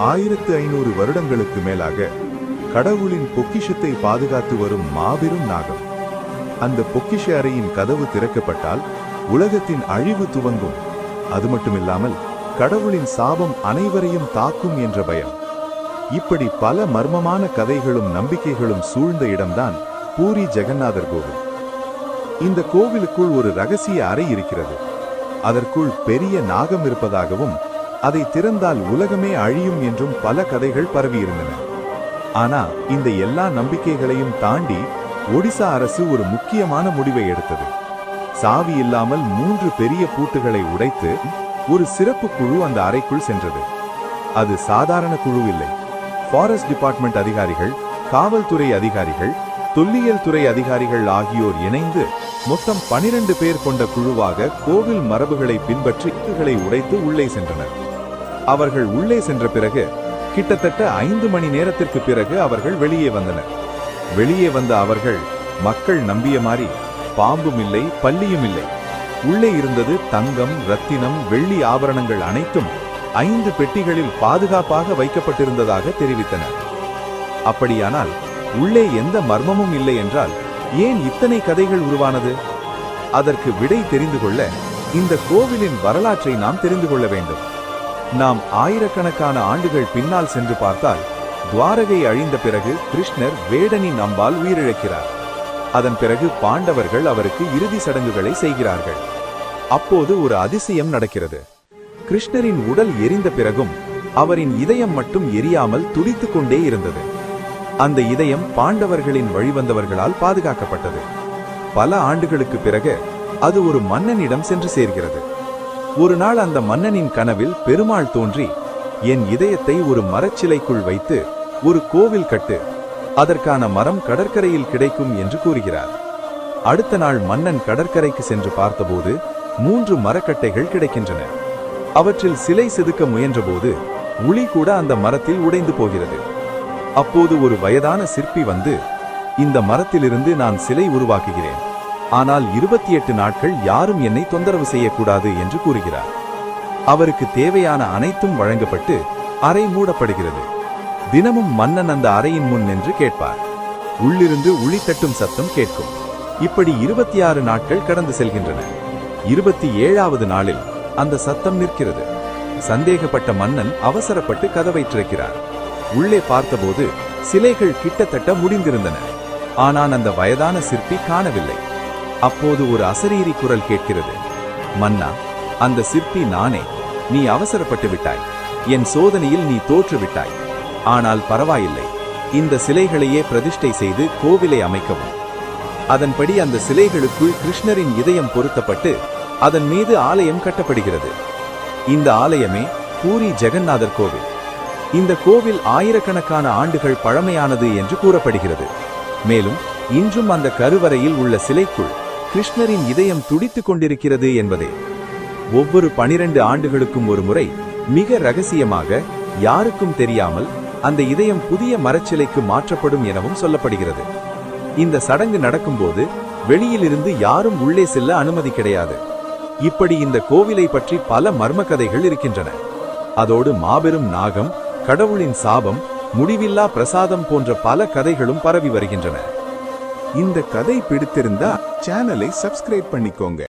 1500 வருடங்களுக்கு மேலாக கடவுளின் பொக்கிஷத்தை பாதுகாத்து வரும் மாபெரும் நாகம். அந்த பொக்கிஷ அறையின் கதவு திறக்கப்பட்டால் உலகத்தின் அழிவு துவங்கும். அது மட்டுமில்லாமல் கடவுளின் சாபம் அனைவரையும் தாக்கும் என்ற பயம். இப்படி பல மர்மமான கதைகளும் நம்பிக்கைகளும் சூழ்ந்த இடம்தான் பூரி ஜெகநாதர் கோவில். இந்த கோவிலுக்குள் ஒரு ரகசிய அறை இருக்கிறது. அதற்குள் பெரிய நாகம் இருப்பதாகவும் அதை திறந்தால் உலகமே அழியும் என்றும் பல கதைகள் பரவியிருந்தன. ஆனா இந்த எல்லா நம்பிக்கைகளையும் தாண்டி ஒடிசா அரசு ஒரு முக்கியமான முடிவை எடுத்தது. சாவி இல்லாமல் 3 பெரிய பூட்டுகளை உடைத்து ஒரு சிறப்பு குழு அந்த அறைக்குள் சென்றது. அது சாதாரண குழு இல்லை. ஃபாரஸ்ட் டிபார்ட்மெண்ட் அதிகாரிகள், காவல்துறை அதிகாரிகள், தொல்லியல் துறை அதிகாரிகள் ஆகியோர் இணைந்து மொத்தம் 12 பேர் கொண்ட குழுவாக கோவில் மரபுகளை பின்பற்றி உடைத்து உள்ளே சென்றனர். அவர்கள் உள்ளே சென்ற பிறகு கிட்டத்தட்ட 5 மணி நேரத்திற்கு பிறகு அவர்கள் வெளியே வந்தனர். வெளியே வந்த அவர்கள் மக்கள் நம்பிய மாதிரி பாம்பும் இல்லை, பல்லியும் இல்லை. உள்ளே இருந்தது தங்கம், ரத்தினம், வெள்ளி ஆபரணங்கள் அனைத்தும் 5 பெட்டிகளில் பாதுகாப்பாக வைக்கப்பட்டிருந்ததாக தெரிவித்தனர். அப்படியானால் உள்ளே எந்த மர்மமும் இல்லை என்றால் ஏன் இத்தனை கதைகள் உருவானது? அதற்கு விடை தெரிந்து கொள்ள இந்த கோவிலின் வரலாற்றை நாம் தெரிந்து கொள்ள வேண்டும். நாம் ஆயிரக்கணக்கான ஆண்டுகள் பின்னால் சென்று பார்த்தால் துவாரகை அழிந்த பிறகு கிருஷ்ணர் வேடனின் அம்பால் உயிரிழக்கிறார். அதன் பிறகு பாண்டவர்கள் அவருக்கு இறுதி சடங்குகளை செய்கிறார்கள். அப்போது ஒரு அதிசயம் நடக்கிறது. கிருஷ்ணரின் உடல் எரிந்த பிறகும் அவரின் இதயம் மட்டும் எரியாமல் துடித்துக் கொண்டே இருந்தது. அந்த இதயம் பாண்டவர்களின் வழிவந்தவர்களால் பாதுகாக்கப்பட்டது. பல ஆண்டுகளுக்கு பிறகு அது ஒரு மன்னனிடம் சென்று சேர்கிறது. ஒரு நாள் அந்த மன்னனின் கனவில் பெருமாள் தோன்றி, என் இதயத்தை ஒரு மரச்சிலைக்குள் வைத்து ஒரு கோவில் கட்டு, அதற்கான மரம் கடற்கரையில் கிடைக்கும் என்று கூறுகிறார். அடுத்த நாள் மன்னன் கடற்கரைக்கு சென்று பார்த்தபோது 3 மரக்கட்டைகள் கிடைக்கின்றன. அவற்றில் சிலை செதுக்க முயன்றபோது உளி கூட அந்த மரத்தில் உடைந்து போகிறது. அப்போது ஒரு வயதான சிற்பி வந்து, இந்த மரத்திலிருந்து நான் சிலை உருவாக்குகிறேன், ஆனால் 28 நாட்கள் யாரும் என்னை தொந்தரவு செய்யக்கூடாது என்று கூறுகிறார். அவருக்கு தேவையான அனைத்தும் வழங்கப்பட்டு அறை மூடப்படுகிறது. தினமும் மன்னன் அந்த அறையின் முன் நின்று கேட்பார். உள்ளிருந்து உளி தட்டும் சத்தம் கேட்கும். இப்படி 26 நாட்கள் கடந்து செல்கின்றன. 27வது நாளில் அந்த சத்தம் நிற்கிறது. சந்தேகப்பட்ட மன்னன் அவசரப்பட்டு கதவை திறக்கிறார். உள்ளே பார்த்தபோது சிலைகள் கிட்டத்தட்ட முடிந்திருந்தன. ஆனால் அந்த வயதான சிற்பி காணவில்லை. அப்போது ஒரு அசரீரி குரல் கேட்கிறது. மன்னா, அந்த சிற்பி நானே. நீ அவசரப்பட்டு விட்டாய். என் சோதனையில் நீ தோற்று விட்டாய். ஆனால் பரவாயில்லை, இந்த சிலைகளையே பிரதிஷ்டை செய்து கோவிலை அமைக்கவும். அதன்படி அந்த சிலைகளுக்குள் கிருஷ்ணரின் இதயம் பொருத்தப்பட்டு அதன் மீது ஆலயம் கட்டப்படுகிறது. இந்த ஆலயமே பூரி ஜெகநாதர் கோவில். இந்த கோவில் ஆயிரக்கணக்கான ஆண்டுகள் பழமையானது என்று கூறப்படுகிறது. மேலும் இன்றும் அந்த கருவறையில் உள்ள சிலைக்குள் கிருஷ்ணரின் இதயம் துடித்துக் கொண்டிருக்கிறது என்பதே. ஒவ்வொரு 12 ஆண்டுகளுக்கும் ஒரு முறை மிக ரகசியமாக யாருக்கும் தெரியாமல் அந்த இதயம் புதிய மரச்சிலைக்கு மாற்றப்படும் எனவும் சொல்லப்படுகிறது. இந்த சடங்கு நடக்கும்போது வெளியிலிருந்து யாரும் உள்ளே செல்ல அனுமதி கிடையாது. இப்படி இந்த கோவிலை பற்றி பல மர்ம கதைகள் இருக்கின்றன. அதோடு மாபெரும் நாகம், கடவுளின் சாபம், முடிவில்லா பிரசாதம் போன்ற பல கதைகளும் பரவி வருகின்றன. இந்த கதை பிடித்திருந்தா சேனலை சப்ஸ்கிரைப் பண்ணிக்கோங்க.